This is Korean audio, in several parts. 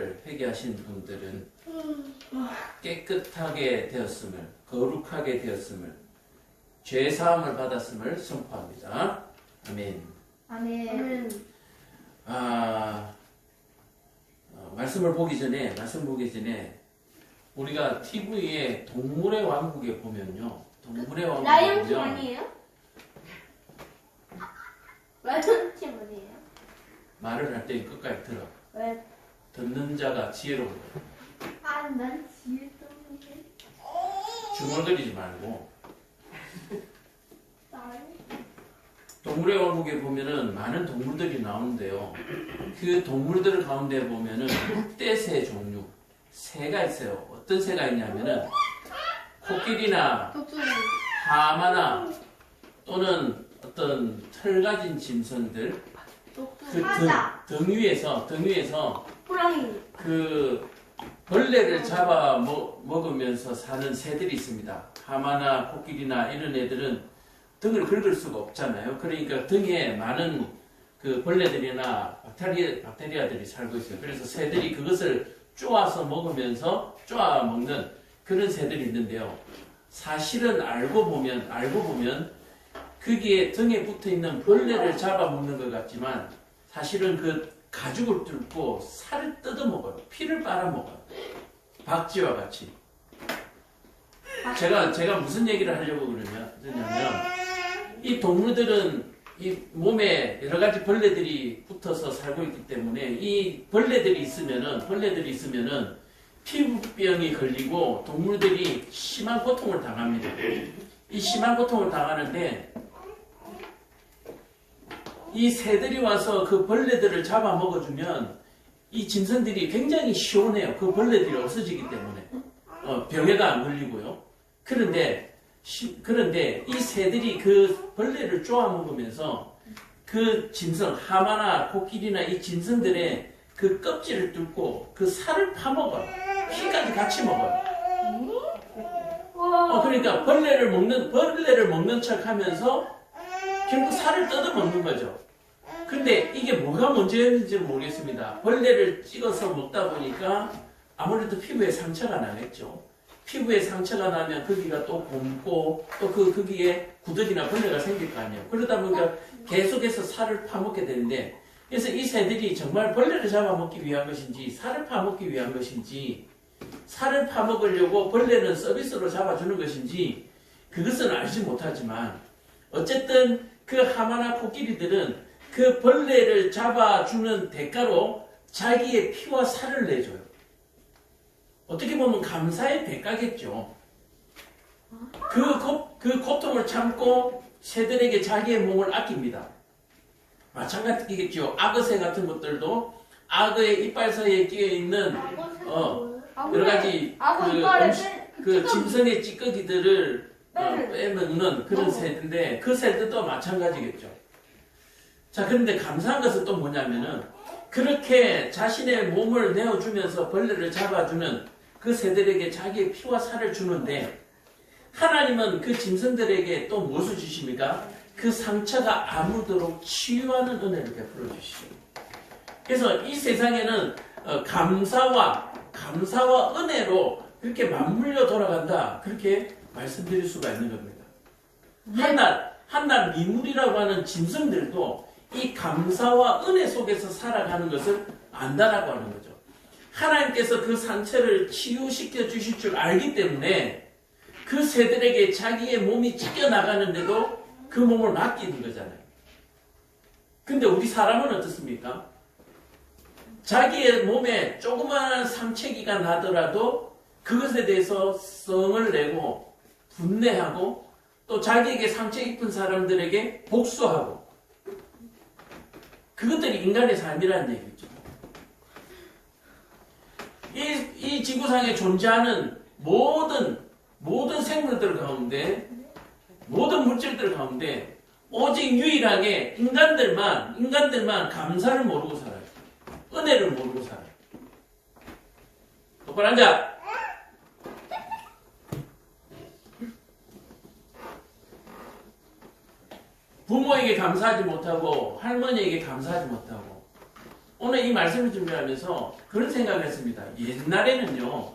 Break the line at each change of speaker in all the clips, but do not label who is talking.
죄를 회개하신 분들은 깨끗하게 되었음을, 거룩하게 되었음을, 죄 사함을 받았음을 선포합니다. 아멘.
아멘.
말씀 보기 전에 우리가 TV에 동물의 왕국에 보면요. 동물의 왕국에
라이언 킹
보면
아니에요? 라이언 킹 아니에요?
말을 할 때 끝까지 들어.
왜?
듣는 자가 지혜로운 거야.
난 지혜 때문에.
중얼거리지 말고. 동물의 왕국에 보면은 많은 동물들이 나오는데요. 그 동물들 가운데 보면은 흑대새 종류, 새가 있어요. 어떤 새가 있냐면은 코끼리나 하마나 또는 어떤 털 가진 짐승들 그 등 위에서
호랑이.
그 벌레를 잡아 먹으면서 사는 새들이 있습니다. 하마나 코끼리나 이런 애들은 등을 긁을 수가 없잖아요. 그러니까 등에 많은 그 벌레들이나 박테리아들이 살고 있어요. 그래서 새들이 그것을 쪼아서 먹으면서 쪼아 먹는 그런 새들이 있는데요. 사실은 알고 보면 거기에 등에 붙어 있는 벌레를 잡아먹는 것 같지만 사실은 그 가죽을 뚫고 살을 뜯어먹어요. 피를 빨아먹어요. 박쥐와 같이. 제가 무슨 얘기를 하려고 그러냐면 이 동물들은 이 몸에 여러 가지 벌레들이 붙어서 살고 있기 때문에 이 벌레들이 있으면은 피부병이 걸리고 동물들이 심한 고통을 당합니다. 이 심한 고통을 당하는데 이 새들이 와서 그 벌레들을 잡아 먹어주면 이 짐승들이 굉장히 시원해요. 그 벌레들이 없어지기 때문에 병에도 안 걸리고요. 그런데 이 새들이 그 벌레를 쪼아 먹으면서 그 짐승, 하마나 코끼리나 이 짐승들의 그 껍질을 뚫고 그 살을 파먹어요. 피까지 같이 먹어요. 그러니까 벌레를 먹는 척 하면서 결국 살을 뜯어 먹는 거죠. 근데 이게 뭐가 문제였는지는 모르겠습니다. 벌레를 찍어서 먹다 보니까 아무래도 피부에 상처가 나겠죠. 피부에 상처가 나면 거기가 또 곪고 또 거기에 구더기나 벌레가 생길 거 아니에요. 그러다 보니까 계속해서 살을 파먹게 되는데 그래서 이 새들이 정말 벌레를 잡아먹기 위한 것인지 살을 파먹기 위한 것인지 살을 파먹으려고 벌레는 서비스로 잡아주는 것인지 그것은 알지 못하지만 어쨌든 그 하마나 코끼리들은 그 벌레를 잡아주는 대가로 자기의 피와 살을 내줘요. 어떻게 보면 감사의 대가겠죠. 그 고통을 참고 새들에게 자기의 몸을 아낍니다. 마찬가지겠죠. 악어새 같은 것들도 악어의 이빨 사이에 끼어있는 여러 가지 그 짐승의 찌꺼기들을 빼먹는 그런 새인데 그 새들도 마찬가지겠죠. 자, 그런데 감사한 것은 또 뭐냐면은 그렇게 자신의 몸을 내어주면서 벌레를 잡아주는 그 새들에게 자기의 피와 살을 주는데 하나님은 그 짐승들에게 또 무엇을 주십니까? 그 상처가 아물도록 치유하는 은혜를 베풀어 주시죠. 그래서 이 세상에는 감사와 은혜로 그렇게 맞물려 돌아간다. 그렇게 말씀드릴 수가 있는 겁니다. 한낱 미물이라고 하는 짐승들도 이 감사와 은혜 속에서 살아가는 것을 안다라고 하는 거죠. 하나님께서 그 상처를 치유시켜 주실 줄 알기 때문에 그 새들에게 자기의 몸이 찢겨나가는데도 그 몸을 맡기는 거잖아요. 근데 우리 사람은 어떻습니까? 자기의 몸에 조그마한 상처기가 나더라도 그것에 대해서 성을 내고 분내하고 또 자기에게 상처 입은 사람들에게 복수하고 그것들이 인간의 삶이라는 얘기죠. 이 지구상에 존재하는 모든 생물들 가운데 모든 물질들 가운데 오직 유일하게 인간들만 감사를 모르고 살아요. 은혜를 모르고 살아요. 똑바로 앉아. 부모에게 감사하지 못하고 할머니에게 감사하지 못하고 오늘 이 말씀을 준비하면서 그런 생각을 했습니다. 옛날에는요,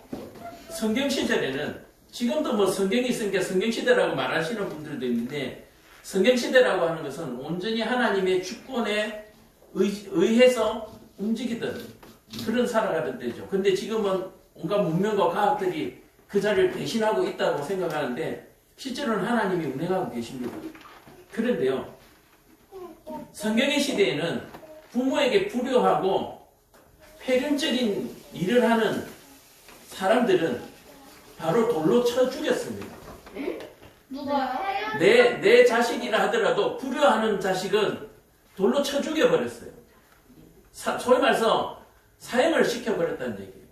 성경 시절에는, 지금도 뭐 성경이 있으니까 성경 시대라고 말하시는 분들도 있는데, 성경 시대라고 하는 것은 온전히 하나님의 주권에 의해서 움직이던 그런 살아가던 때죠. 근데 지금은 온갖 문명과 과학들이 그 자리를 대신하고 있다고 생각하는데, 실제로는 하나님이 운행하고 계십니다. 그런데요, 성경의 시대에는 부모에게 불효하고 폐륜적인 일을 하는 사람들은 바로 돌로 쳐 죽였습니다.
누가요?
내 자식이라 하더라도 불효하는 자식은 돌로 쳐 죽여버렸어요. 소위 말해서 사형을 시켜버렸다는 얘기예요.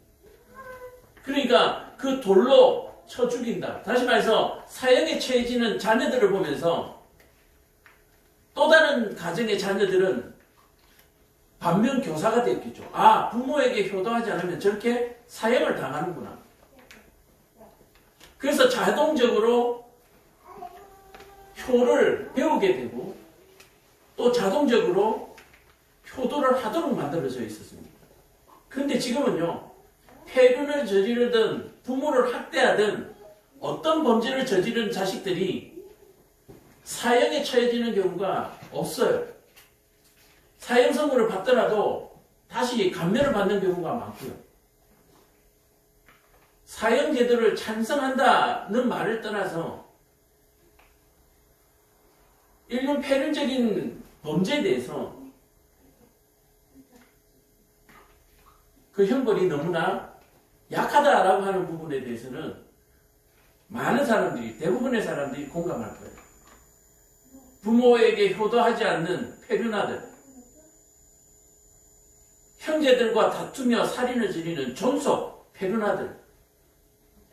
그러니까 그 돌로 쳐 죽인다. 다시 말해서 사형에 처해지는 자녀들을 보면서 또 다른 가정의 자녀들은 반면 교사가 됐겠죠. 아, 부모에게 효도하지 않으면 저렇게 사형을 당하는구나. 그래서 자동적으로 효를 배우게 되고 또 자동적으로 효도를 하도록 만들어져 있었습니다. 그런데 지금은요, 폐륜을 저지르든 부모를 학대하든 어떤 범죄를 저지른 자식들이 사형에 처해지는 경우가 없어요. 사형 선고를 받더라도 다시 감면을 받는 경우가 많고요. 사형 제도를 찬성한다는 말을 떠나서 인류 폐륜적인 범죄에 대해서 그 형벌이 너무나 약하다라고 하는 부분에 대해서는 많은 사람들이, 대부분의 사람들이 공감할 거예요. 부모에게 효도하지 않는 폐륜아들, 형제들과 다투며 살인을 지르는 존속 폐륜아들.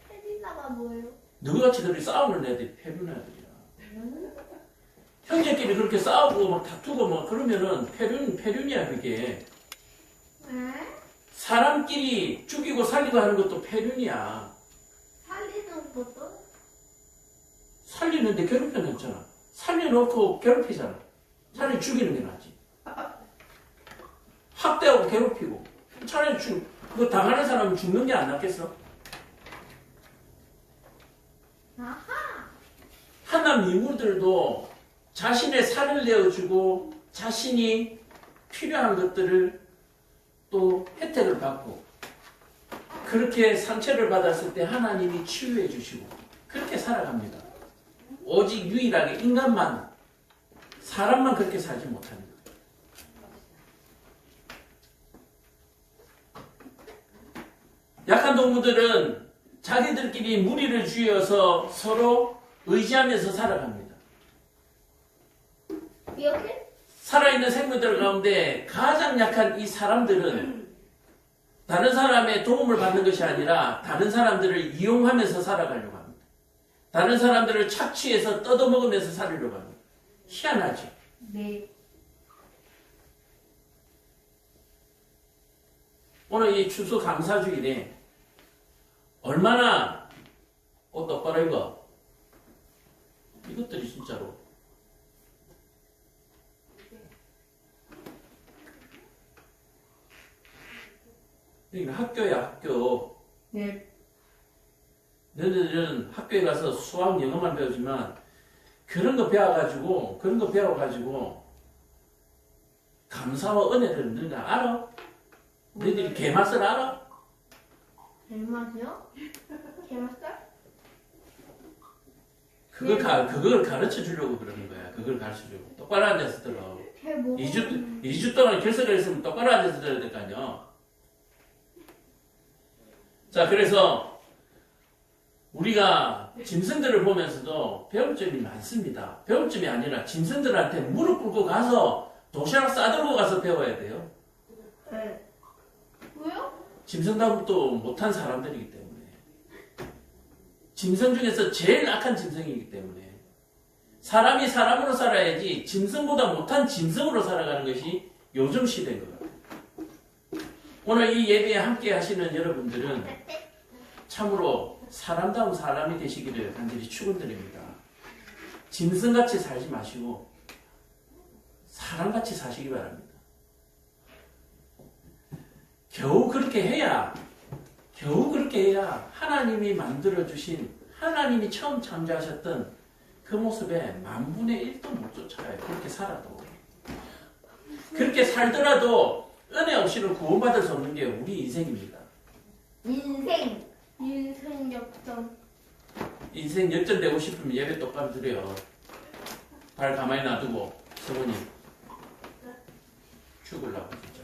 페리나가 뭐예요?
너희같이 그렇게 싸우는 애들이 폐륜아들이야. 형제끼리 그렇게 싸우고 막 다투고 막 그러면은 폐륜이야 그게. 사람끼리 죽이고 살리고 하는 것도 폐륜이야.
살리는 것도?
살리는데 괴롭혀놨잖아. 살려놓고 괴롭히잖아. 차라리 죽이는 게 낫지. 학대하고 괴롭히고. 차라리 그거 당하는 사람은 죽는 게 안 낫겠어?
아하.
한남 인물들도 자신의 살을 내어주고 자신이 필요한 것들을 또 혜택을 받고 그렇게 상처를 받았을 때 하나님이 치유해 주시고 그렇게 살아갑니다. 오직 유일하게 인간만, 사람만 그렇게 살지 못합니다. 약한 동물들은 자기들끼리 무리를 쥐어서 서로 의지하면서 살아갑니다.
이렇게?
살아있는 생물들 가운데 가장 약한 이 사람들은 다른 사람의 도움을 받는 것이 아니라 다른 사람들을 이용하면서 살아가려고 합니다. 다른 사람들을 착취해서 뜯어먹으면서 살으려고 합니다. 희한하죠?
네.
오늘 이 추수감사주일에 얼마나 똑바로 입어. 이것들이 진짜로 그러니까 학교야 학교.
네.
너희들은 학교에 가서 수학 영어만 배우지만 그런 거 배워가지고 감사와 은혜를 너희가 알아? 너희들이 개맛을 알아?
얼마죠? 개맛살?
그걸 가르쳐 주려고 그러는 거야. 그걸 가르쳐 주려고. 똑바로 앉아서 들어.
뭐?
2주 동안 결석을 했으면 똑바로 앉아서 들어야 될 거 아니야. 자, 그래서 우리가 짐승들을 보면서도 배울 점이 많습니다. 배울 점이 아니라 짐승들한테 무릎 꿇고 가서 도시락 싸들고 가서 배워야 돼요.
네. 왜요?
짐승답도 못한 사람들이기 때문에. 짐승 중에서 제일 악한 짐승이기 때문에. 사람이 사람으로 살아야지 짐승보다 못한 짐승으로 살아가는 것이 요즘 시대인 것 같아요. 오늘 이 예배에 함께 하시는 여러분들은 참으로 사람다운 사람이 되시기를 간절히 축원드립니다. 짐승같이 살지 마시고 사람같이 사시기 바랍니다. 겨우 그렇게 해야 하나님이 만들어주신, 하나님이 처음 창조하셨던 그 모습에 만분의 1도 못 쫓아가요. 그렇게 살아도. 그렇게 살더라도 은혜 없이는 구원받을 수 없는 게 우리 인생입니다.
인생 역전.
인생 역전되고 싶으면 예배 똑바로 드려요. 발 가만히 놔두고 성원이 죽으려고 진짜.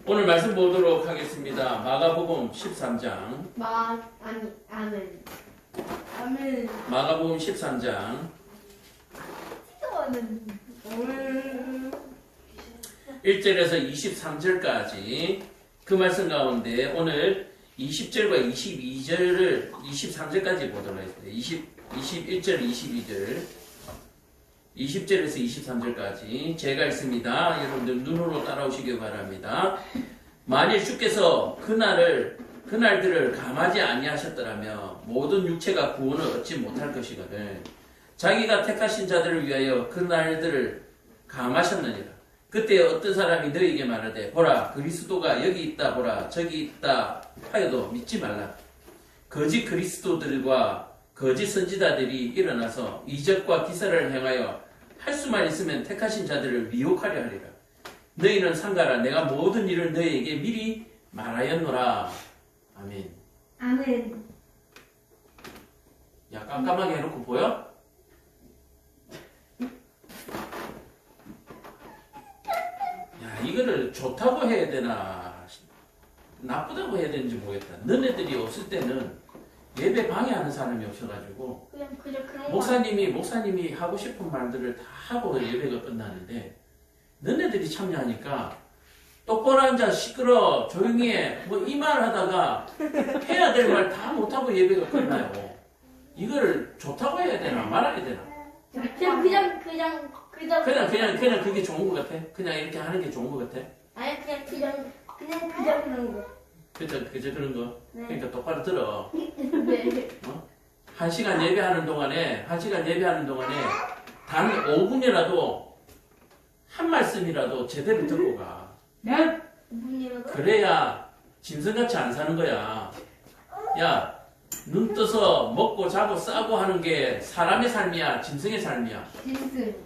오늘 말씀 보도록 하겠습니다. 마가복음 13장.
아멘. 아멘.
마가복음 13장 1절에서 23절까지 그 말씀 가운데 오늘 20절과 22절을 23절까지 보도록 하겠습니다. 21절, 22절 20절에서 23절까지 제가 읽습니다. 여러분들 눈으로 따라오시기 바랍니다. 만일 주께서 그날들을 감하지 아니하셨더라면 모든 육체가 구원을 얻지 못할 것이거늘 자기가 택하신 자들을 위하여 그날들을 감하셨느니라. 그때 어떤 사람이 너희에게 말하되 보라 그리스도가 여기 있다 보라 저기 있다 하여도 믿지 말라. 거짓 그리스도들과 거짓 선지자들이 일어나서 이적과 기사를 행하여 할 수만 있으면 택하신 자들을 미혹하려 하리라. 너희는 상가라 내가 모든 일을 너희에게 미리 말하였노라. 아멘.
아멘.
야 깜깜하게 해놓고 보여? 야 이거를 좋다고 해야 되나 나쁘다고 해야 되는지 모르겠다. 너네들이 없을 때는 예배 방해하는 사람이 없어가지고
그냥 그런
목사님이 하고 싶은 말들을 다 하고 예배가 끝나는데 너네들이 참여하니까 똑바로 앉아 시끄러 조용히 해 뭐 이 말 하다가 해야 될 말 다 못하고 예배가 끝나요. 이걸 좋다고 해야 되나 말아야 되나?
그냥
그냥 그게 좋은 것 같아? 그냥 이렇게 하는 게 좋은 것 같아?
아니 그냥 그런 거.
그저 그런 거?
네.
그러니까 똑바로 들어.
네.
한 시간 예배하는 동안에 단 5분이라도 한 말씀이라도 제대로 듣고 가.
네? 5분이라도?
그래야 짐승같이 안 사는 거야. 야, 눈 떠서 먹고 자고 싸고 하는 게 사람의 삶이야, 짐승의 삶이야.
짐승.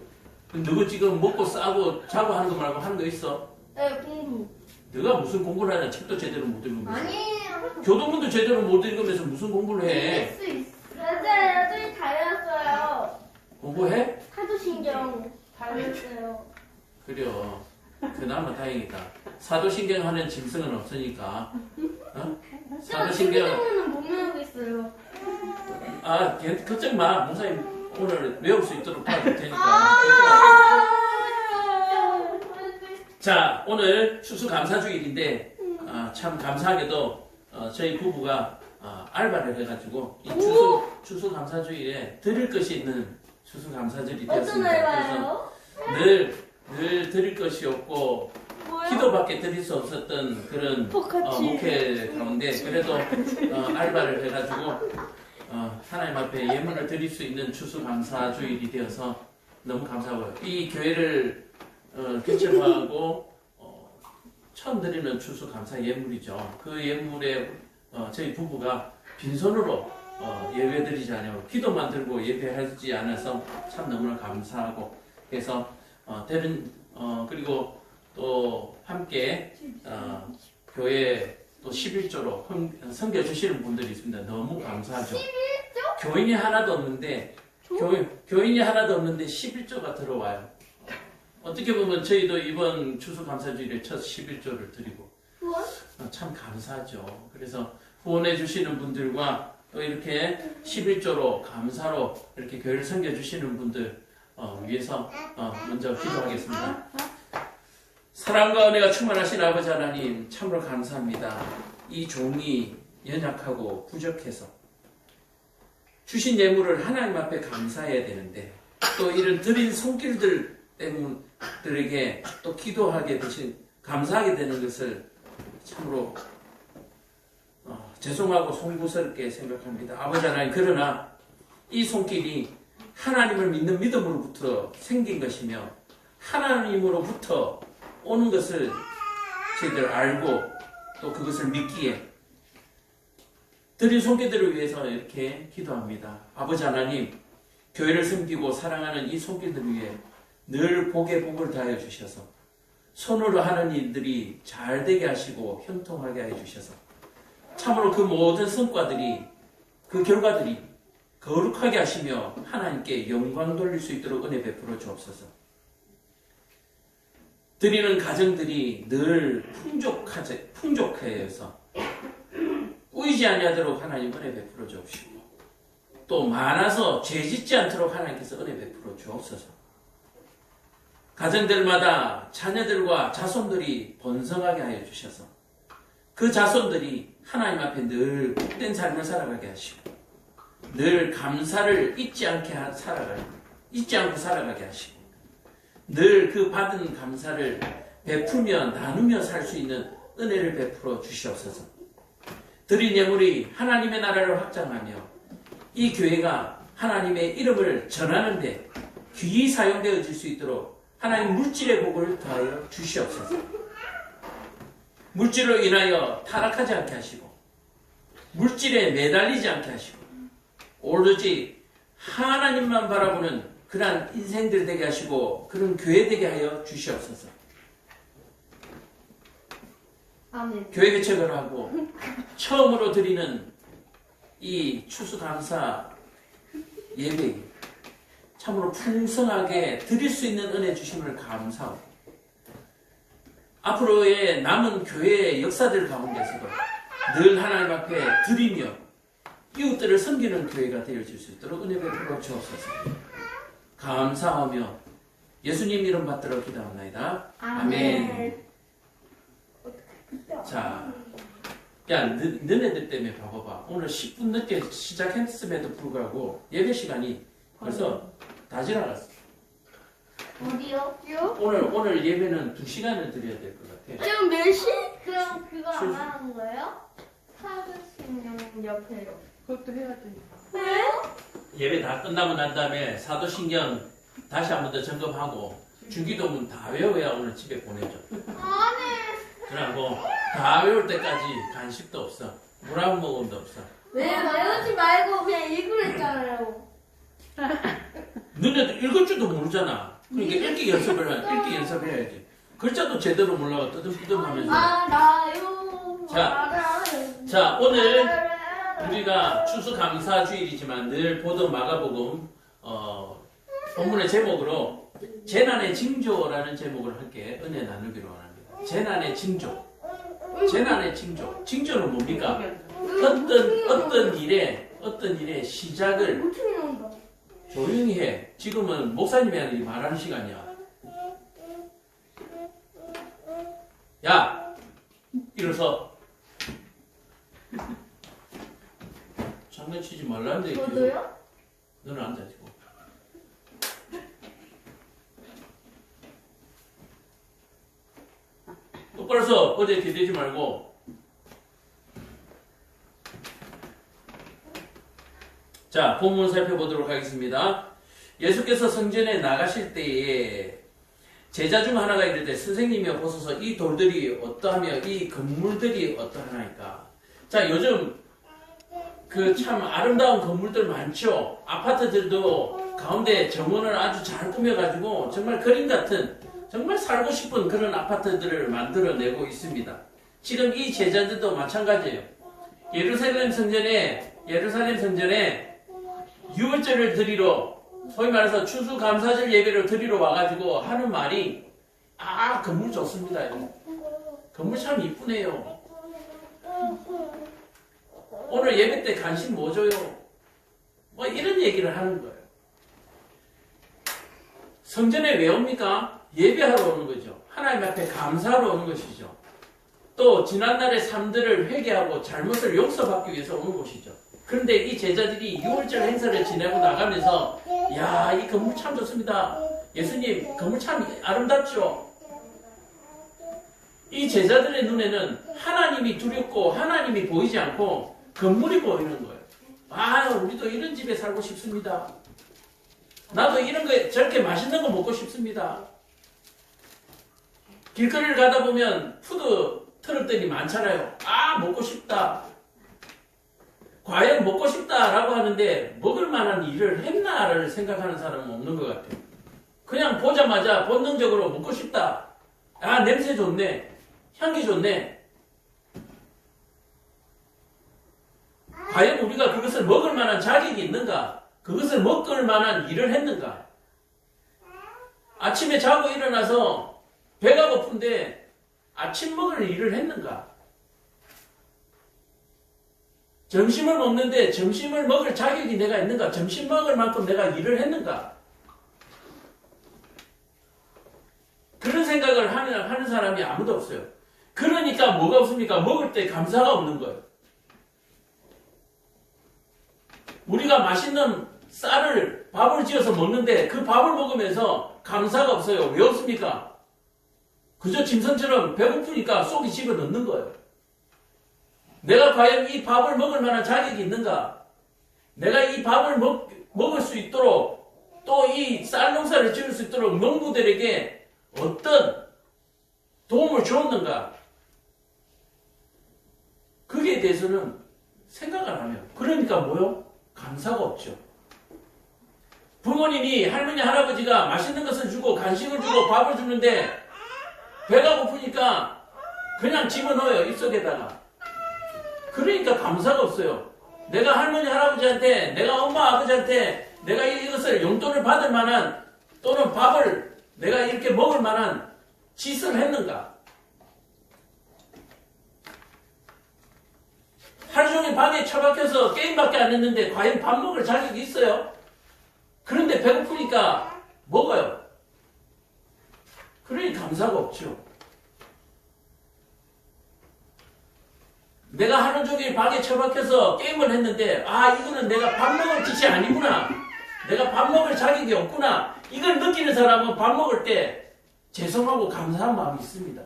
누구 지금 먹고 싸고 자고 하는 거 말고 하는 거 있어?
네, 공부.
네가 무슨 공부를 하냐? 책도 제대로 못 읽으면서.
아니에요.
교도문도 제대로 못 읽으면서 무슨 공부를 해?
맞아요. 저희 다 외웠어요.
공부해?
사도신경 다 외웠어요.
그래요. 그나마 다행이다. 사도신경 하는 짐승은 없으니까. 어? 사도신경.
사도신경은 못 외우겠어요.
아, 걱정 마. 목사님 오늘 외울 수 있도록 도와줄 테니까. 자, 오늘 추수감사주일인데 참 감사하게도 저희 부부가 알바를 해가지고 이 추수감사주일에 드릴 것이 있는 추수감사절이
어떤
되었습니다.
알바예요?
늘 드릴 것이 없고
뭐요?
기도밖에 드릴 수 없었던 그런 목회 가운데 그래도 알바를 해가지고 하나님 앞에 예물을 드릴 수 있는 추수감사주일이 되어서 너무 감사하고요. 이 교회를 개척하고 처음 드리는 추수감사 예물이죠. 그 예물에 저희 부부가 빈손으로 예배드리지 않아요. 기도만 들고 예배하지 않아서 참 너무나 감사하고 그래서 그리고 또 함께 교회 또 11조로 섬겨주시는 분들이 있습니다. 너무 감사하죠. 11조? 교인이 하나도 없는데 교인이 하나도 없는데 11조가 들어와요. 어떻게 보면 저희도 이번 추수감사주일에 첫 11조를 드리고 참 감사하죠. 그래서 후원해 주시는 분들과 또 이렇게 11조로 감사로 이렇게 교회를 섬겨주시는 분들 위해서 먼저 기도하겠습니다. 사랑과 은혜가 충만하신 아버지 하나님 참으로 감사합니다. 이 종이 연약하고 부족해서 주신 예물을 하나님 앞에 감사해야 되는데 또 이런 드린 손길들 때문들에게 또 기도하게 되신 감사하게 되는 것을 참으로 죄송하고 송구스럽게 생각합니다. 아버지 하나님 그러나 이 손길이 하나님을 믿는 믿음으로부터 생긴 것이며 하나님으로부터 오는 것을 저희들 알고 또 그것을 믿기에 드린 손길들을 위해서 이렇게 기도합니다. 아버지 하나님, 교회를 섬기고 사랑하는 이 손길들을 위해 늘 복에 복을 다하여 주셔서 손으로 하는 일들이 잘 되게 하시고 형통하게 해 주셔서 참으로 그 모든 성과들이 그 결과들이 거룩하게 하시며 하나님께 영광 돌릴 수 있도록 은혜 베풀어 주옵소서. 드리는 가정들이 늘 풍족해서 꾸이지 아니하도록 하나님 은혜 베풀어 주옵시고 또 많아서 죄짓지 않도록 하나님께서 은혜 베풀어 주옵소서. 가정들마다 자녀들과 자손들이 번성하게 하여 주셔서 그 자손들이 하나님 앞에 늘 복된 삶을 살아가게 하시고 늘 감사를 잊지 않고 살아가게 하시고 늘 그 받은 감사를 베풀며 나누며 살 수 있는 은혜를 베풀어 주시옵소서. 드린 예물이 하나님의 나라를 확장하며 이 교회가 하나님의 이름을 전하는데 귀히 사용되어질 수 있도록 하나님 물질의 복을 더하여 주시옵소서. 물질로 인하여 타락하지 않게 하시고 물질에 매달리지 않게 하시고 오로지 하나님만 바라보는 그러한 인생들 되게 하시고 그런 교회 되게 하여 주시옵소서.
아멘.
교회 개척을 하고 처음으로 드리는 이 추수감사 예배 참으로 풍성하게 드릴 수 있는 은혜 주심을 감사하고 앞으로의 남은 교회의 역사들 가운데서도 늘 하나님 앞에 드리며 이웃들을 섬기는 교회가 되어질 수 있도록 은혜 베풀어 주옵소서. 감사하며 예수님 이름 받들어 기도합니다. 아멘. 자, 야, 너네들 때문에 봐봐봐. 오늘 10분 늦게 시작했음에도 불구하고 예배 시간이 벌써 다 지나갔어.
어디요?
오늘 예배는 2시간을 드려야 될 것 같아.
지금 몇 시? 그럼 그거 안 하는 거예요? 사도신경 옆에요.
그것도 해야 되니까.
왜요?
예배 다 끝나고 난 다음에 사도신경 다시 한 번 더 점검하고 주기도문 다 외워야 오늘 집에 보내줘.
아니.
그러고 다 외울 때까지 간식도 없어. 물 한 모금도 없어.
왜 외우지 말고 그냥 읽으랬잖아요.
너네들 읽을 줄도 모르잖아. 그러니까 읽기 연습해야지. 글자도 제대로 몰라가 뜨듬뜨듬하면서.
알아요.
자, 오늘 우리가 추수감사주일이지만 늘 보던 마가복음 본문의 제목으로 재난의 징조라는 제목을 함께 은혜 나누기로 합니다. 재난의 징조. 재난의 징조. 징조는 뭡니까? 어떤 일의 시작을 조용히 해. 지금은 목사님이 말하는 시간이야. 야! 일어서. 장난치지 말라는데.
저도요?
너는 앉아지고. 똑바로 서. 어제 기대지 말고. 자, 본문 살펴보도록 하겠습니다. 예수께서 성전에 나가실 때에 제자 중 하나가 이르되 선생님이여 보소서 이 돌들이 어떠하며 이 건물들이 어떠하나이까. 자, 요즘 그 참 아름다운 건물들 많죠. 아파트들도 가운데 정원을 아주 잘 꾸며가지고 정말 그림 같은 정말 살고 싶은 그런 아파트들을 만들어내고 있습니다. 지금 이 제자들도 마찬가지예요. 예루살렘 성전에 유월절을 드리러 소위 말해서 추수감사절 예배를 드리러 와가지고 하는 말이 건물 좋습니다. 건물 참 이쁘네요. 오늘 예배 때 간식 뭐 줘요? 뭐 이런 얘기를 하는 거예요. 성전에 왜 옵니까? 예배하러 오는 거죠. 하나님 앞에 감사하러 오는 것이죠. 또 지난날의 삶들을 회개하고 잘못을 용서받기 위해서 오는 곳이죠. 그런데 이 제자들이 6월절 행사를 지내고 나가면서 야, 이 건물 참 좋습니다. 예수님, 건물 참 아름답죠? 이 제자들의 눈에는 하나님이 두렵고 하나님이 보이지 않고 건물이 보이는 거예요. 우리도 이런 집에 살고 싶습니다. 나도 이런 거 저렇게 맛있는 거 먹고 싶습니다. 길거리를 가다 보면 푸드 트럭들이 많잖아요. 아, 먹고 싶다. 과연 먹고 싶다라고 하는데 먹을 만한 일을 했나를 생각하는 사람은 없는 것 같아요. 그냥 보자마자 본능적으로 먹고 싶다. 아, 냄새 좋네. 향기 좋네. 과연 우리가 그것을 먹을 만한 자격이 있는가? 그것을 먹을 만한 일을 했는가? 아침에 자고 일어나서 배가 고픈데 아침 먹을 일을 했는가? 점심을 먹는데 점심을 먹을 자격이 내가 있는가? 점심 먹을 만큼 내가 일을 했는가? 그런 생각을 하는 사람이 아무도 없어요. 그러니까 뭐가 없습니까? 먹을 때 감사가 없는 거예요. 우리가 맛있는 쌀을, 밥을 지어서 먹는데 그 밥을 먹으면서 감사가 없어요. 왜 없습니까? 그저 짐승처럼 배고프니까 속이 집어넣는 거예요. 내가 과연 이 밥을 먹을 만한 자격이 있는가? 내가 이 밥을 먹을 수 있도록 또 이 쌀 농사를 지을 수 있도록 농부들에게 어떤 도움을 주었는가? 거기에 대해서는 생각을 안 해요. 그러니까 뭐요? 감사가 없죠. 부모님이 할머니, 할아버지가 맛있는 것을 주고 간식을 주고 밥을 주는데 배가 고프니까 그냥 집어넣어요. 입속에다가. 그러니까 감사가 없어요. 내가 할머니, 할아버지한테, 내가 엄마, 아버지한테 내가 이것을 용돈을 받을 만한 또는 밥을 내가 이렇게 먹을 만한 짓을 했는가? 하루 종일 방에 처박혀서 게임밖에 안 했는데 과연 밥 먹을 자격이 있어요? 그런데 배고프니까 먹어요. 그러니 감사가 없죠. 내가 하루 종일 방에 처박혀서 게임을 했는데 아, 이거는 내가 밥 먹을 짓이 아니구나. 내가 밥 먹을 자격이 없구나. 이걸 느끼는 사람은 밥 먹을 때 죄송하고 감사한 마음이 있습니다.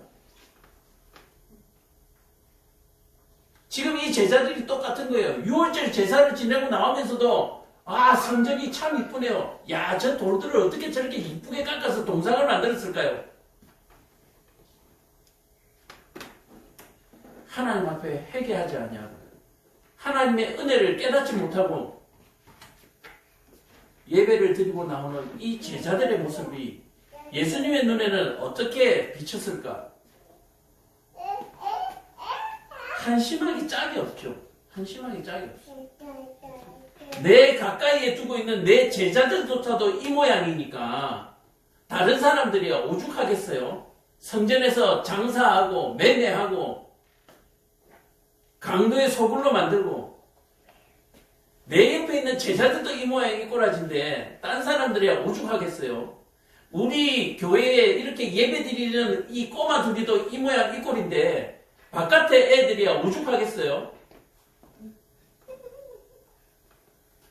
지금 이 제자들이 똑같은 거예요. 6월절 제사를 지내고 나오면서도 아, 성전이 참 이쁘네요. 야, 저 돌들을 어떻게 저렇게 이쁘게 깎아서 동상을 만들었을까요? 하나님 앞에 회개하지 않냐고. 하나님의 은혜를 깨닫지 못하고 예배를 드리고 나오는 이 제자들의 모습이 예수님의 눈에는 어떻게 비쳤을까? 한심하기 짝이 없죠. 한심하기 짝이 없어. 내 가까이에 두고 있는 내 제자들조차도 이 모양이니까 다른 사람들이 오죽하겠어요? 성전에서 장사하고 매매하고 강도의 소굴로 만들고 내 옆에 있는 제자들도 이 모양이 꼬라진데 딴 사람들이 오죽하겠어요? 우리 교회에 이렇게 예배 드리는 이 꼬마 둘이도 이 모양 이 꼴인데 바깥에 애들이 오죽하겠어요?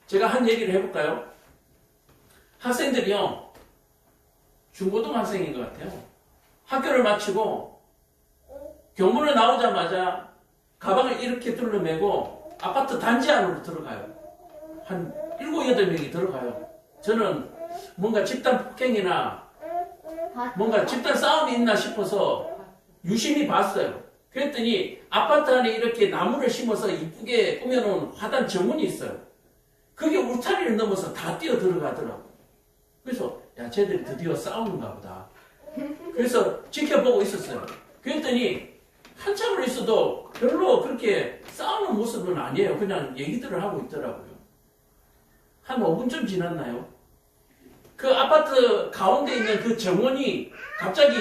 제가 한 얘기를 해볼까요? 학생들이요, 중고등학생인 것 같아요. 학교를 마치고 교문을 나오자마자 가방을 이렇게 둘러매고 아파트 단지 안으로 들어가요. 한 7, 8명이 들어가요. 저는 뭔가 집단 폭행이나 뭔가 집단 싸움이 있나 싶어서 유심히 봤어요. 그랬더니 아파트 안에 이렇게 나무를 심어서 이쁘게 꾸며놓은 화단 정문이 있어요. 그게 울타리를 넘어서 다 뛰어 들어가더라고요. 그래서 야, 쟤들이 드디어 싸우는가 보다. 그래서 지켜보고 있었어요. 그랬더니 한참을 있어도 별로 그렇게 싸우는 모습은 아니에요. 그냥 얘기들을 하고 있더라고요. 한 5분쯤 지났나요? 그 아파트 가운데 있는 그 정원이 갑자기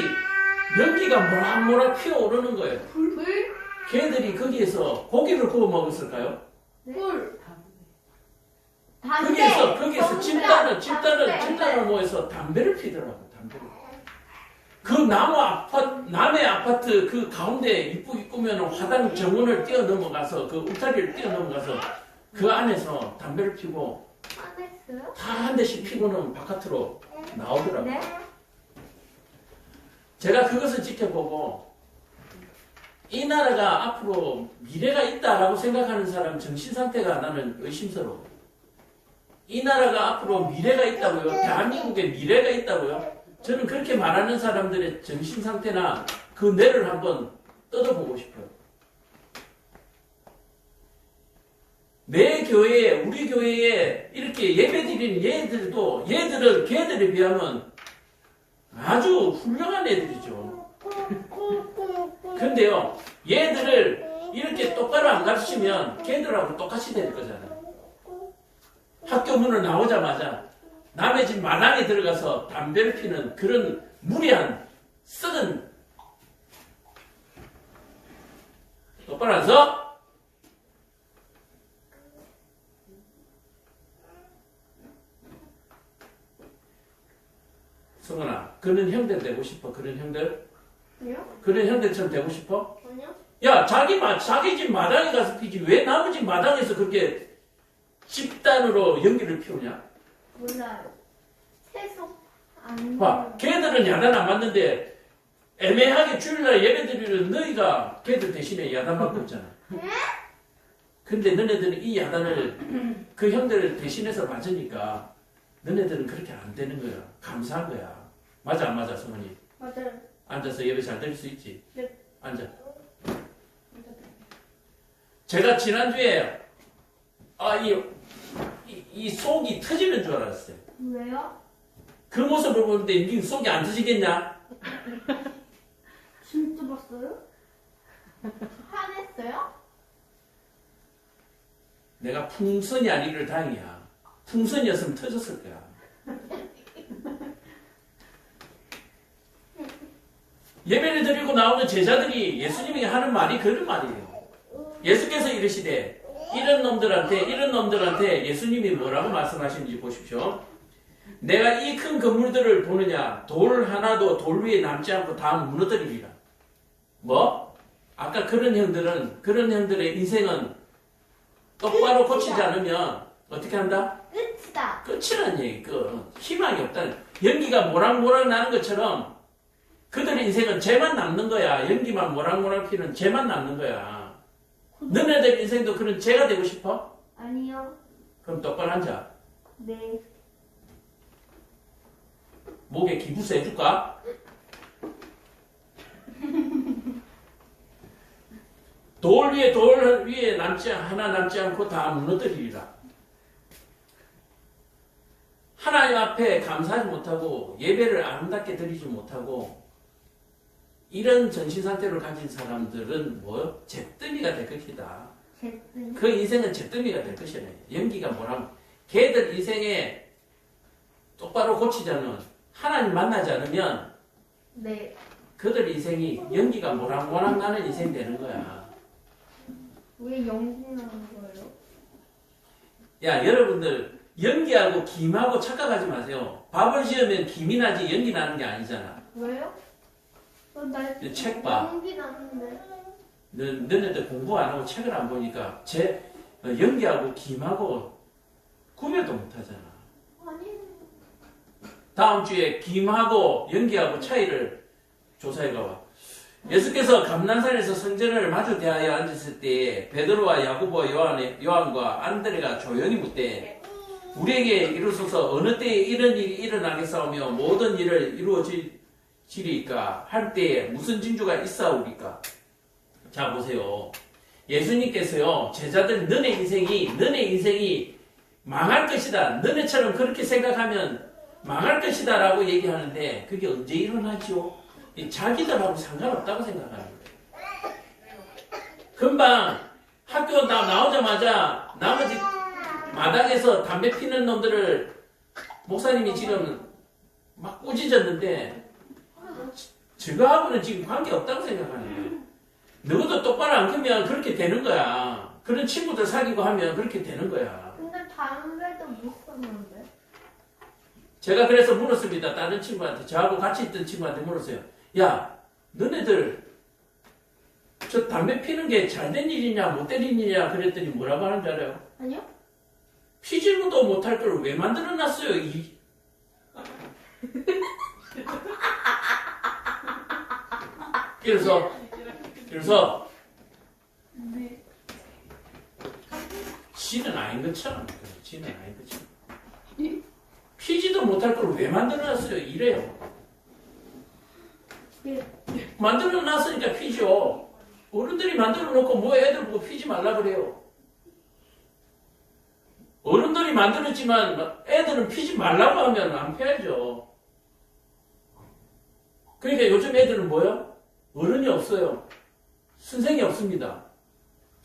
연기가 모락모락 피어오르는 거예요.
불?
걔들이 거기에서 고기를 구워 먹었을까요?
불.
거기에서 집단을 모여서 담배를 피더라고요. 담배를. 그 남의 아파트 그 가운데 이쁘게 꾸며놓은 화단 정원을 뛰어넘어가서 그 울타리를 뛰어넘어가서 그 안에서 담배를 피고 다 한 대씩 피고는 바깥으로 나오더라고요.
네?
제가 그것을 지켜보고 이 나라가 앞으로 미래가 있다라고 생각하는 사람 정신상태가 나는 의심스러워요. 이 나라가 앞으로 미래가 있다고요? 대한민국에 미래가 있다고요? 저는 그렇게 말하는 사람들의 정신 상태나 그 뇌를 한번 뜯어보고 싶어요. 내 교회에, 우리 교회에 이렇게 예배드리는 얘들은 걔들에 비하면 아주 훌륭한 애들이죠. 근데요, 얘들을 이렇게 똑바로 안 가르치면 걔들하고 똑같이 될 거잖아요. 학교 문을 나오자마자 남의 집 마당에 들어가서 담배를 피는 그런 무리한 썩은 똑바로 안 서? 성원아, 그런 형들 되고 싶어? 그런 형들?
아니요?
그런 형들처럼 되고 싶어?
아니요?
야, 자기 집 마당에 가서 피지 왜 남의 집 마당에서 그렇게 집단으로 연기를 피우냐?
몰라요. 채소 안
봐, 걔들은 야단 안 맞는데 애매하게 주일날 예배드리는 너희가 걔들 대신에 야단 맞고 있잖아. 근데 너네들은 이 야단을 그 형들을 대신해서 맞으니까 너네들은 그렇게 안 되는 거야. 감사한 거야. 맞아 안 맞아 성원이?
맞아요.
앉아서 예배 잘 드릴 수 있지?
네.
앉아. 제가 지난주에 이 속이 터지는 줄 알았어요.
왜요?
그 모습을 보는데 이 속이 안 터지겠냐?
진짜 봤어요? 화냈어요?
내가 풍선이 아니길 다행이야. 풍선이었으면 터졌을 거야. 예배를 드리고 나오는 제자들이 예수님이 하는 말이 그런 말이에요. 예수께서 이르시되 이런 놈들한테 예수님이 뭐라고 말씀하시는지 보십시오. 내가 이 큰 건물들을 보느냐? 돌 하나도 돌 위에 남지 않고 다 무너뜨리리라. 뭐? 아까 그런 형들의 인생은 똑바로 고치지 않으면 어떻게 한다?
끝이다.
끝이라는 얘기, 희망이 없다. 연기가 모락모락 나는 것처럼 그들의 인생은 죄만 남는 거야. 연기만 모락모락 피는 죄만 남는 거야. 너네들 인생도 그런 죄가 되고 싶어?
아니요.
그럼 똑바로 앉아.
네.
목에 기부스 해줄까? 돌 위에 하나 남지 않고 다 무너뜨리리라. 하나님 앞에 감사하지 못하고 예배를 아름답게 드리지 못하고 이런 정신 상태를 가진 사람들은 뭐요? 잿더미가 될 것이다.
잿더미?
그 인생은 잿더미가 될 것이네. 연기가 뭐라고? 걔들 인생에 똑바로 고치자는 하나님 만나지 않으면
네.
그들 인생이 연기가 모락모락 나는 인생 되는 거야.
왜 연기 나는 거예요?
야, 여러분들 연기하고 김하고 착각하지 마세요. 밥을 지으면 김이 나지 연기 나는 게 아니잖아.
왜요? 나
책 봐.
연기 나는데.
너네들 공부 안 하고 책을 안 보니까 연기하고 김하고 구별도 못 하잖아.
아니.
다음 주에 김하고 연기하고 차이를 조사해 가봐. 예수께서 감난산에서 성전을 마주 대하여 앉았을 때 베드로와 야고보와 요한과 안드레가 조용히 묻되 우리에게 이루소서 어느 때에 이런 일이 일어나겠사오며 모든 일을 이루어지리까 할 때에 무슨 징조가 있사오리까. 자 보세요. 예수님께서요 제자들 너네 인생이 망할 것이다. 너네처럼 그렇게 생각하면 망할 것이다 라고 얘기하는데 그게 언제 일어나죠? 자기들하고 상관없다고 생각하는 거예요. 금방 학교 나오자마자 나머지 마당에서 담배 피는 놈들을 목사님이 지금 막 꾸짖었는데 저거하고는 지금 관계없다고 생각하는 거예요. 너도 똑바로 안 크면 그렇게 되는 거야. 그런 친구들 사귀고 하면 그렇게 되는 거야.
근데 담배도 못 샀는데.
제가 그래서 물었습니다. 다른 친구한테. 저하고 같이 있던 친구한테 물었어요. 야, 너네들 저 담배 피는 게 잘된 일이냐 못된 일이냐 그랬더니 뭐라고 하는 줄 알아요?
아니요?
피지도 못할 걸 왜 만들어놨어요? 그래서
네.
지는 아닌 것처럼 지는 아닌 것처럼 피지도 못할 걸 왜 만들어놨어요? 이래요. 만들어 놨으니까 피죠. 어른들이 만들어 놓고 뭐 애들 보고 피지 말라 그래요. 어른들이 만들었지만 애들은 피지 말라고 하면 안 피하죠. 그러니까 요즘 애들은 뭐요? 어른이 없어요. 선생이 없습니다.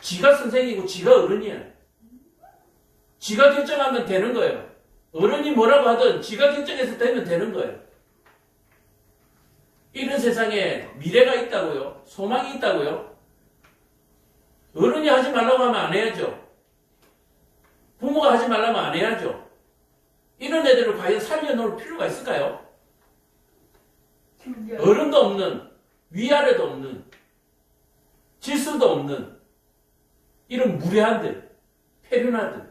지가 선생이고 지가 어른이에요. 지가 결정하면 되는 거예요. 어른이 뭐라고 하든 지가 결정해서 되면 되는 거예요. 이런 세상에 미래가 있다고요? 소망이 있다고요? 어른이 하지 말라고 하면 안 해야죠. 부모가 하지 말라면 안 해야죠. 이런 애들을 과연 살려놓을 필요가 있을까요? 어른도 없는, 위아래도 없는, 질서도 없는 이런 무례한들, 폐륜아들.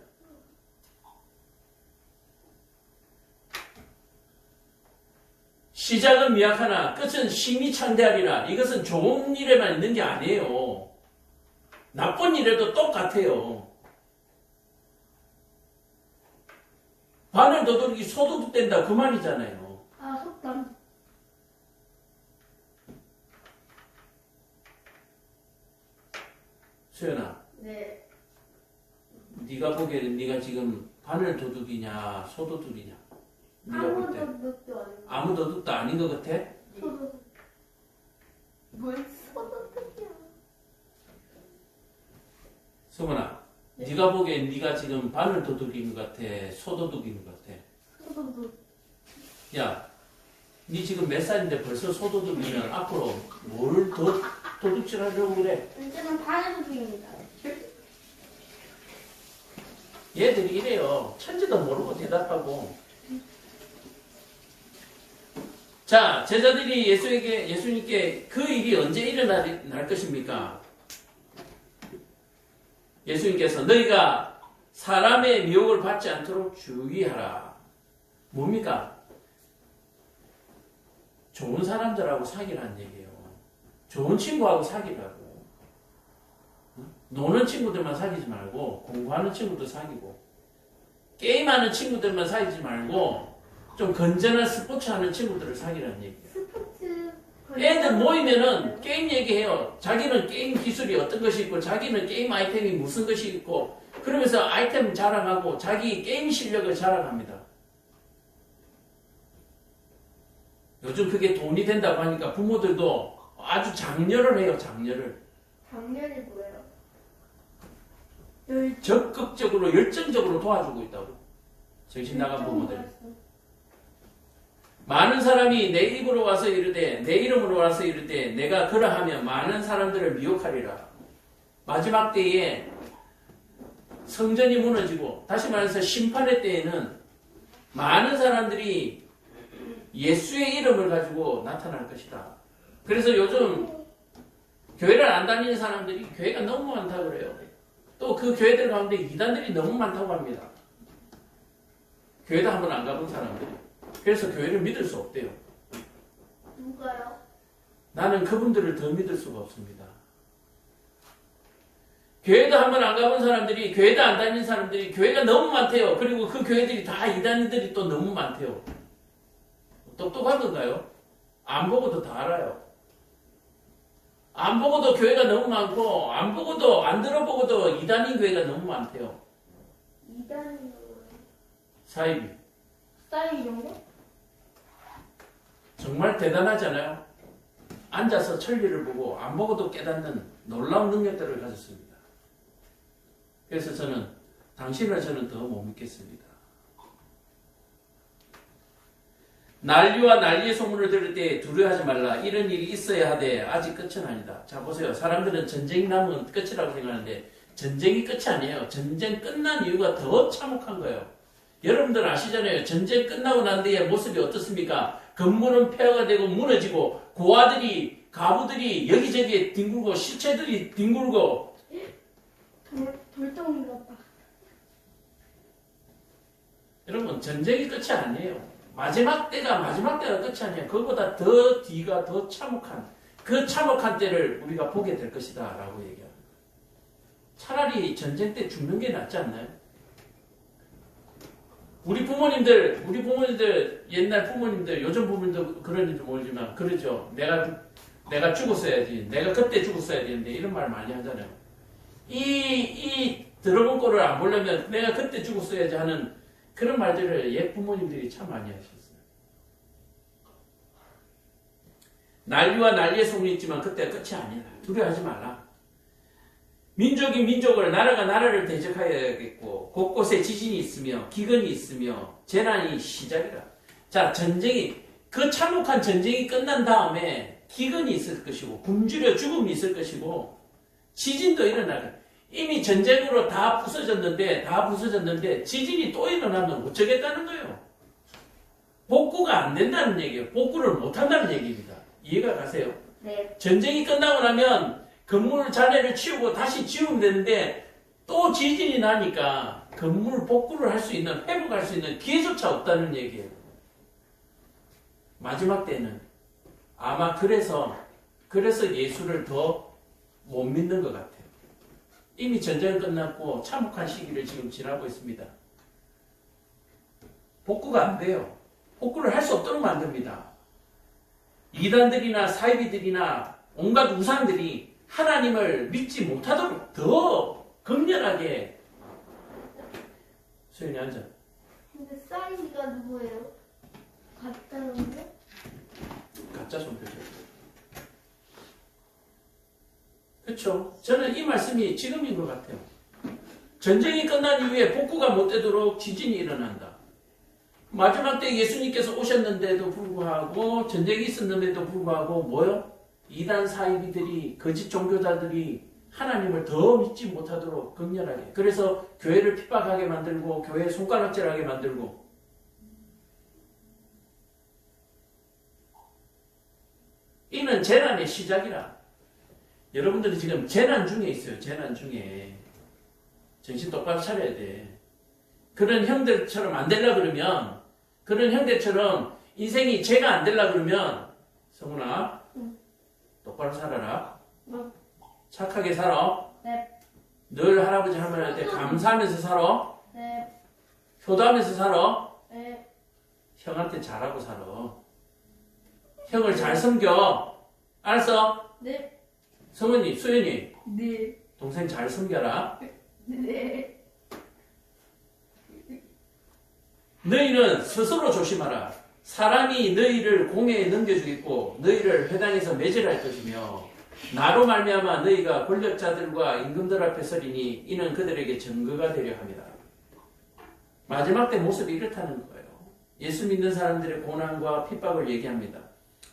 시작은 미약하나 끝은 심히창대하리라. 이것은 좋은 일에만 있는 게 아니에요. 나쁜 일에도 똑같아요. 바늘 도둑이 소도둑 된다 그 말이잖아요.
아, 속담.
수연아,
네.
네가 보기에는 네가 지금 바늘 도둑이냐 소도둑이냐? 네가 볼
아무
때
도둑도 아니고.
아무 도둑도 아닌 것 같아?
소도둑. 뭘 소도둑이야?
수문아, 네가 보기엔 네가 지금 바늘 도둑인 것 같아? 소도둑인 것 같아?
소도둑.
야, 네 지금 몇 살인데 벌써 소도둑이면 앞으로 뭘 더 도둑질 하려고 그래?
이제는 반도둑입니다.
얘들이 이래요. 천지도 모르고 대답하고. 자, 제자들이 예수님께 그 일이 언제 일어날 것입니까? 예수님께서 너희가 사람의 미혹을 받지 않도록 주의하라. 뭡니까? 좋은 사람들하고 사귀라는 얘기예요. 좋은 친구하고 사귀라고. 노는 친구들만 사귀지 말고 공부하는 친구도 사귀고 게임하는 친구들만 사귀지 말고 좀 건전한 스포츠 하는 친구들을 사귀라는 얘기예요.
스포츠.
애들 모이면은 게임 얘기해요. 자기는 게임 기술이 어떤 것이 있고 자기는 게임 아이템이 무슨 것이 있고 그러면서 아이템 자랑하고 자기 게임 실력을 자랑합니다. 요즘 그게 돈이 된다고 하니까 부모들도 아주 장려를 해요. 장려를.
작년이 뭐예요?
적극적으로 열정적으로 도와주고 있다고. 정신 나간 부모들. 많은 사람이 내 입으로 와서 이르되 내 이름으로 와서 이르되 내가 그러하면 많은 사람들을 미혹하리라. 마지막 때에 성전이 무너지고 다시 말해서 심판의 때에는 많은 사람들이 예수의 이름을 가지고 나타날 것이다. 그래서 요즘 교회를 안 다니는 사람들이 교회가 너무 많다고 그래요. 또 그 교회들 가운데 이단들이 너무 많다고 합니다. 교회도 한번 안 가본 사람들이. 그래서 교회를 믿을 수 없대요.
누가요?
나는 그분들을 더 믿을 수가 없습니다. 교회도 한번 안 가본 사람들이, 교회도 안 다니는 사람들이 교회가 너무 많대요. 그리고 그 교회들이 다 이단이들이 또 너무 많대요. 똑똑한 건가요? 안 보고도 다 알아요. 안 보고도 교회가 너무 많고 안 보고도 안 들어보고도 이단인 교회가 너무 많대요.
이단이 뭐예요?
사이비.
사이 정도?
정말 대단하잖아요. 앉아서 천리를 보고 안 보고도 깨닫는 놀라운 능력들을 가졌습니다. 그래서 저는 당신을 저는 더 못 믿겠습니다. 난리와 난리의 소문을 들을 때 두려워하지 말라. 이런 일이 있어야 하되 아직 끝은 아니다. 자 보세요. 사람들은 전쟁이 나면 끝이라고 생각하는데 전쟁이 끝이 아니에요. 전쟁 끝난 이유가 더 참혹한 거예요. 여러분들 아시잖아요. 전쟁 끝나고 난 뒤에 모습이 어떻습니까? 건물은 폐허가 되고 무너지고 고아들이 가부들이 여기저기에 뒹굴고 시체들이 뒹굴고
돌덩이 같다.
여러분 전쟁이 끝이 아니에요. 마지막 때가 끝이 아니에요. 그거보다 더 뒤가 더 참혹한 그 참혹한 때를 우리가 보게 될 것이다 라고 얘기합니다. 차라리 전쟁 때 죽는 게 낫지 않나요? 우리 부모님들, 옛날 부모님들, 요즘 부모님들 그러는지 모르지만, 그러죠. 내가 죽었어야지. 내가 그때 죽었어야 되는데, 이런 말 많이 하잖아요. 이 들어본 꼴을 안 보려면 내가 그때 죽었어야지 하는 그런 말들을 옛 부모님들이 참 많이 하셨어요. 난리와 난리의 소문이 있지만 그때가 끝이 아니다. 두려워하지 말라. 민족이 민족을, 나라가 나라를 대적하여야겠고, 곳곳에 지진이 있으며, 기근이 있으며, 재난이 시작이라. 자, 그 참혹한 전쟁이 끝난 다음에 기근이 있을 것이고, 굶주려 죽음이 있을 것이고, 지진도 일어날. 이미 전쟁으로 다 부서졌는데, 지진이 또 일어나면 어쩌겠다는 거예요. 복구가 안 된다는 얘기예요. 복구를 못 한다는 얘기입니다. 이해가 가세요?
네.
전쟁이 끝나고 나면, 건물 잔해를 치우고 다시 지우면 되는데 또 지진이 나니까 건물 복구를 할 수 있는, 회복할 수 있는 기회조차 없다는 얘기예요. 마지막 때는 아마 그래서 예수를 더 못 믿는 것 같아요. 이미 전쟁은 끝났고 참혹한 시기를 지금 지나고 있습니다. 복구가 안 돼요. 복구를 할 수 없도록 만듭니다. 이단들이나 사이비들이나 온갖 우상들이 하나님을 믿지 못하도록 더 극렬하게. 소연이 앉아.
근데 사인이가 누구예요? 가짜인데?
가짜 손표죠. 그렇죠. 저는 이 말씀이 지금인 것 같아요. 전쟁이 끝난 이후에 복구가 못 되도록 지진이 일어난다. 마지막 때 예수님께서 오셨는데도 불구하고, 전쟁이 있었는데도 불구하고 뭐요? 이단 사이비들이, 거짓 종교자들이 하나님을 더 믿지 못하도록 극렬하게, 그래서 교회를 핍박하게 만들고 교회에 손가락질하게 만들고, 이는 재난의 시작이라. 여러분들이 지금 재난 중에 있어요. 재난 중에 정신 똑바로 차려야 돼. 그런 형들처럼 안 되려 그러면, 그런 형들처럼 인생이 죄가 안 되려 그러면, 성훈아, 똑바로 살아라. 착하게 살아.
네.
늘 할아버지 할머니한테 감사하면서 살아.
네.
효도하면서 살아.
네.
형한테 잘하고 살아. 형을 잘 섬겨. 알았어?
네.
성은이, 수연이,
네.
동생 잘 섬겨라.
네.
너희는 스스로 조심하라. 사람이 너희를 공회에 넘겨주겠고 너희를 회당에서 매질할 것이며, 나로 말미암아 너희가 권력자들과 임금들 앞에 서리니 이는 그들에게 증거가 되려 합니다. 마지막 때 모습이 이렇다는 거예요. 예수 믿는 사람들의 고난과 핍박을 얘기합니다.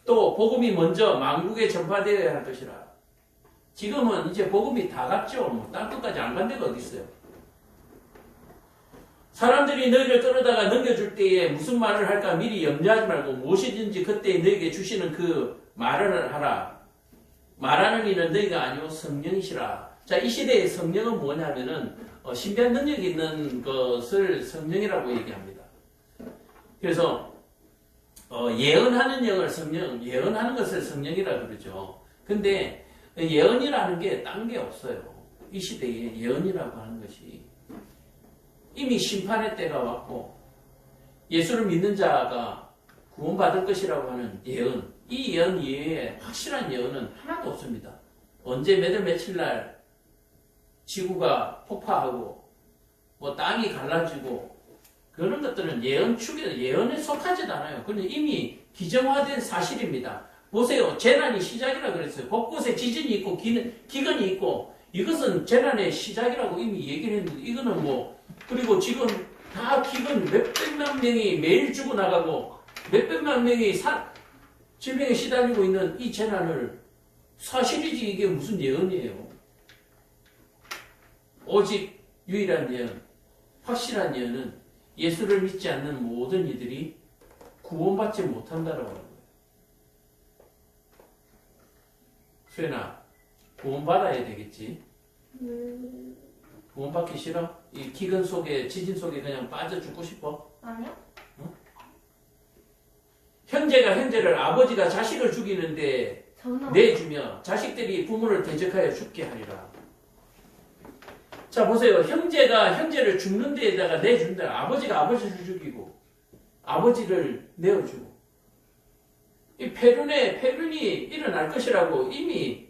또 복음이 먼저 만국에 전파되어야 할 것이라. 지금은 이제 복음이 다 갔죠. 뭐 땅끝까지 안 간 데가 어디 있어요. 사람들이 너희를 끌어다가 넘겨줄 때에 무슨 말을 할까 미리 염려하지 말고 무엇이든지 그때 너희에게 주시는 그 말을 하라. 말하는 이는 너희가 아니오 성령이시라. 자, 이 시대의 성령은 뭐냐면은 신비한 능력이 있는 것을 성령이라고 얘기합니다. 그래서 예언하는 영을 예언하는 것을 성령이라 그러죠. 근데 예언이라는 게 딴 게 없어요. 이 시대에 예언이라고 하는 것이 이미 심판의 때가 왔고 예수를 믿는 자가 구원받을 것이라고 하는 예언, 이 예언 이외에 확실한 예언은 하나도 없습니다. 언제 몇월 며칠 날 지구가 폭파하고 뭐 땅이 갈라지고 그런 것들은 예언에 속하지도 않아요. 그건 이미 기정화된 사실입니다. 보세요. 재난이 시작이라 그랬어요. 곳곳에 지진이 있고 기근이 있고 이것은 재난의 시작이라고 이미 얘기를 했는데, 이거는 뭐, 그리고 지금 다 기근 몇백만 명이 매일 죽어나가고 몇백만 명이 질병에 시달리고 있는 이 재난을, 사실이지 이게 무슨 예언이에요. 오직 유일한 예언, 확실한 예언은 예수를 믿지 않는 모든 이들이 구원받지 못한다라고 하는 거예요. 수연아, 구원받아야 되겠지? 구원받기 싫어? 이 기근 속에, 지진 속에 그냥 빠져 죽고 싶어?
아니요.
어? 형제를, 아버지가 자식을 죽이는데
저는
내주며 자식들이 부모를 대적하여 죽게 하리라. 자, 보세요. 형제가 형제를 죽는 데에다가 내준다. 아버지가 아버지를 죽이고, 아버지를 내어주고. 이 폐륜이 일어날 것이라고 이미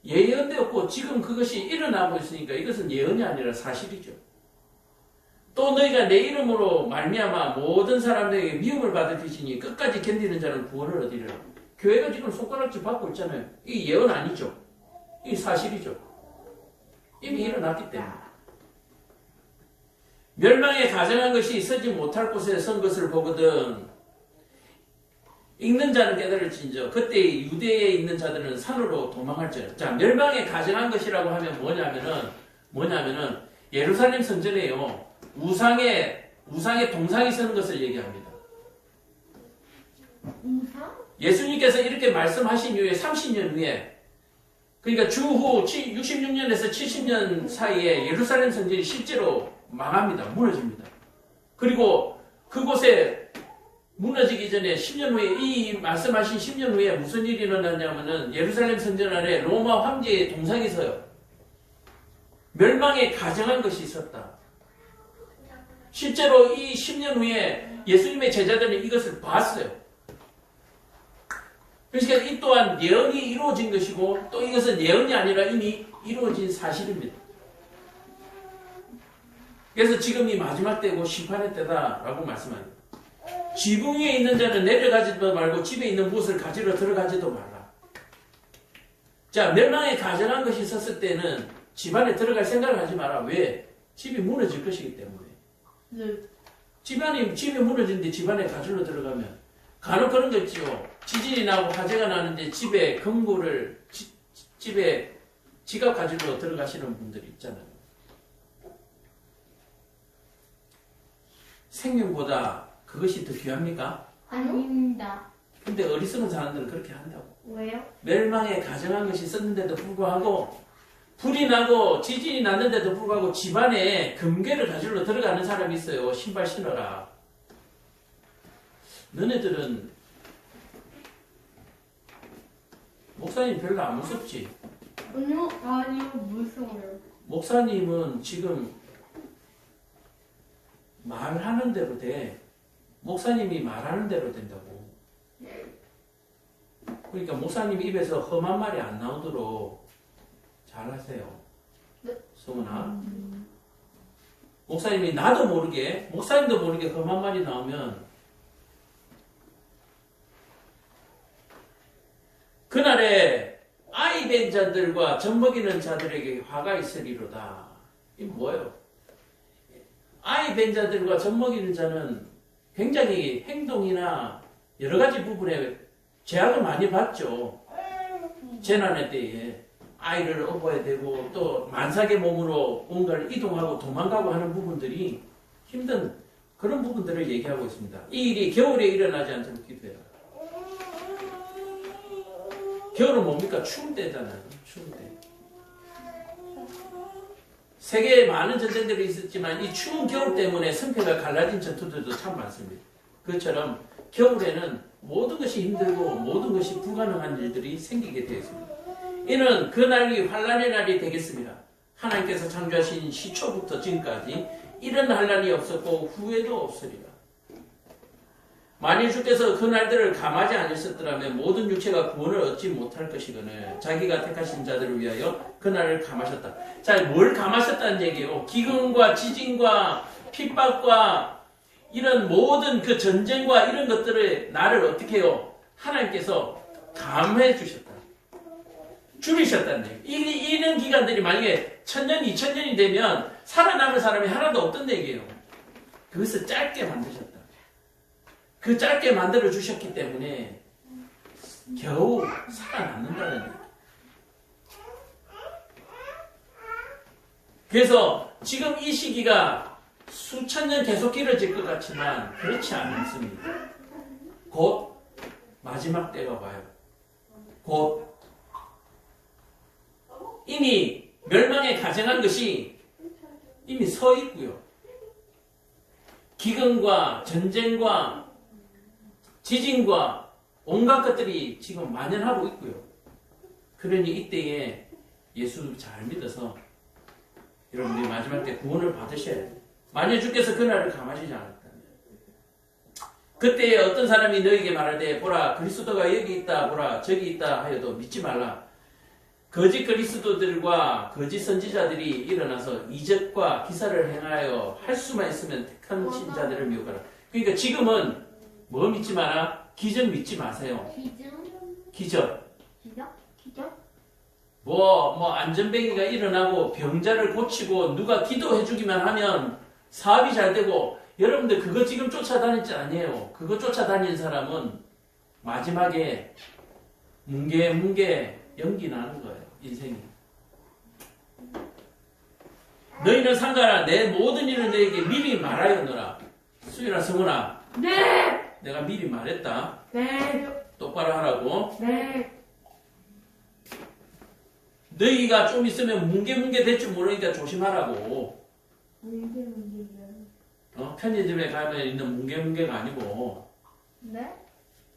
예언되었고, 지금 그것이 일어나고 있으니까 이것은 예언이 아니라 사실이죠. 또 너희가 내 이름으로 말미암아 모든 사람들에게 미움을 받을 것이니 끝까지 견디는 자는 구원을 얻으리라. 교회가 지금 손가락질 받고 있잖아요. 이 예언 아니죠. 이 사실이죠. 이미 일어났기 때문에. 멸망에 가증한 것이 서지 못할 곳에 선 것을 보거든 읽는 자는 깨달을진저 그때 유대에 있는 자들은 산으로 도망할지어다. 자, 멸망에 가증한 것이라고 하면 뭐냐면은 예루살렘 성전에요. 우상의 동상이 서는 것을 얘기합니다.
우상?
예수님께서 이렇게 말씀하신 이후에 30년 후에 그러니까 주후 66년에서 70년 사이에 예루살렘 성전이 실제로 망합니다. 무너집니다. 그리고 그곳에 무너지기 전에 10년 후에 이 말씀하신 10년 후에 무슨 일이 일어나냐면은 예루살렘 성전 안에 로마 황제의 동상이 서요. 멸망에 가증한 것이 있었다. 실제로 이 10년 후에 예수님의 제자들은 이것을 봤어요. 그러니까 이 또한 예언이 이루어진 것이고 또 이것은 예언이 아니라 이미 이루어진 사실입니다. 그래서 지금이 마지막 때고 심판의 때다라고 말씀합니다. 지붕 위에 있는 자는 내려가지도 말고 집에 있는 무엇을 가지러 들어가지도 말라. 자, 멸망에 가증한 것이 있었을 때는 집안에 들어갈 생각을 하지 마라. 왜? 집이 무너질 것이기 때문에.
네.
집이 무너지는데 집안에 가지러 들어가면 간혹 그런 거 있죠. 지진이 나고 화재가 나는데 집에 금고를 집에 지갑 가지러 들어가시는 분들이 있잖아요. 생명보다 그것이 더 귀합니까?
아닙니다.
근데 어리석은 사람들은 그렇게 한다고.
왜요?
멸망에 가증한 것이 있었는데도 불구하고 불이 나고 지진이 났는데도 불구하고 집안에 금괴를 가지러 들어가는 사람이 있어요. 신발 신어라. 너네들은 목사님 별로 안 무섭지?
아니요, 무서워요.
목사님은 지금 말하는 대로 돼. 목사님이 말하는 대로 된다고. 그러니까 목사님 입에서 험한 말이 안 나오도록 잘하세요.
네.
소문아. 목사님이 목사님도 모르게 험한 말이 나오면 그날에 아이 된 자들과 젖먹이는 자들에게 화가 있으리로다. 이게 뭐예요? 아이 된 자들과 젖먹이는 자는 굉장히 행동이나 여러 가지 부분에 제약을 많이 받죠. 재난의 때에 아이를 업어야 되고 또 만삭의 몸으로 뭔가를 이동하고 도망가고 하는 부분들이 힘든 그런 부분들을 얘기하고 있습니다. 이 일이 겨울에 일어나지 않도록 기도해라. 겨울은 뭡니까? 추운 때잖아요. 추운 때. 세계에 많은 전쟁들이 있었지만 이 추운 겨울 때문에 성패가 갈라진 전투들도 참 많습니다. 그처럼 겨울에는 모든 것이 힘들고 모든 것이 불가능한 일들이 생기게 되었습니다. 이는 그 날이 환란의 날이 되겠습니다. 하나님께서 창조하신 시초부터 지금까지 이런 환란이 없었고 후회도 없으리라. 만일 주께서 그 날들을 감하지 않으셨더라면 모든 육체가 구원을 얻지 못할 것이거늘 자기가 택하신 자들을 위하여 그 날을 감하셨다. 자, 뭘 감하셨다는 얘기예요? 기근과 지진과 핍박과 이런 모든 그 전쟁과 이런 것들을 나를 어떻게 해요? 하나님께서 감해 주셨다. 줄이셨다는 얘기예요. 이런 기간들이 만약에 1000년, 2000년이 되면 살아남을 사람이 하나도 없던 얘기예요. 그것을 짧게 만드셨다. 그 짧게 만들어 주셨기 때문에 겨우 살아남는다는 얘기예요. 그래서 지금 이 시기가 수천 년 계속 길어질 것 같지만 그렇지 않습니다. 곧 마지막 때가 와요. 곧 이미 멸망에 가증한 것이 이미 서 있고요. 기근과 전쟁과 지진과 온갖 것들이 지금 만연하고 있고요. 그러니 이때에 예수 잘 믿어서 여러분들이 마지막 때 구원을 받으셔야 돼요. 만일 주께서 그날을 감하시지 않았다면 그때 어떤 사람이 너에게 말하되 보라 그리스도가 여기 있다 보라 저기 있다 하여도 믿지 말라. 거짓 그리스도들과 거짓 선지자들이 일어나서 이적과 기사를 행하여 할 수만 있으면 택한 신자들을 미혹하라. 그러니까 지금은 뭐 믿지 마라? 기적 믿지 마세요. 기적. 뭐 안전뱅이가 일어나고 병자를 고치고 누가 기도해주기만 하면 사업이 잘 되고 여러분들 그거 지금 쫓아다닐 줄 아니에요. 그거 쫓아다니는 사람은 마지막에 뭉게 연기 나는 거예요. 인생이. 너희는 상관아 내 모든 일을 너에게 미리 말하여 너라. 수연아 성훈아.
네.
내가 미리 말했다.
네.
똑바로 하라고.
네.
너희가 좀 있으면 뭉게 될 줄 모르니까 조심하라고. 편의점에 가면 있는 뭉게가 아니고
네?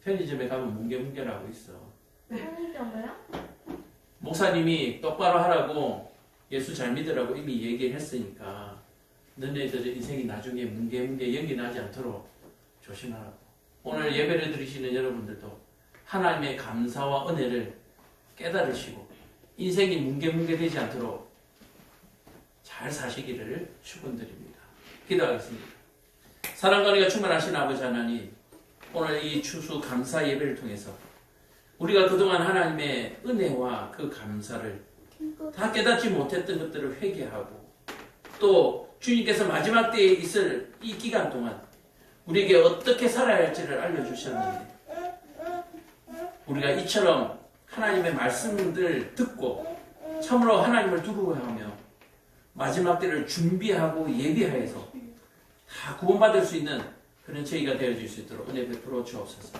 편의점에 가면 뭉게라고 있어.
편의점이요?
목사님이 똑바로 하라고 예수 잘 믿으라고 이미 얘기했으니까 너네들의 인생이 나중에 뭉게 연기 나지 않도록 조심하라고. 오늘 예배를 드리시는 여러분들도 하나님의 감사와 은혜를 깨달으시고 인생이 뭉게 되지 않도록 잘 사시기를 축원드립니다. 기도하겠습니다. 사랑과 은혜가 충만하신 아버지 하나님, 오늘 이 추수 감사 예배를 통해서 우리가 그동안 하나님의 은혜와 그 감사를 다 깨닫지 못했던 것들을 회개하고 또 주님께서 마지막 때에 있을 이 기간 동안 우리에게 어떻게 살아야 할지를 알려주셨는데 우리가 이처럼 하나님의 말씀들 듣고 참으로 하나님을 두려워하며 마지막 때를 준비하고 예비하여서 다 구원받을 수 있는 그런 저희가 되어질 수 있도록 은혜 베풀어 주옵소서.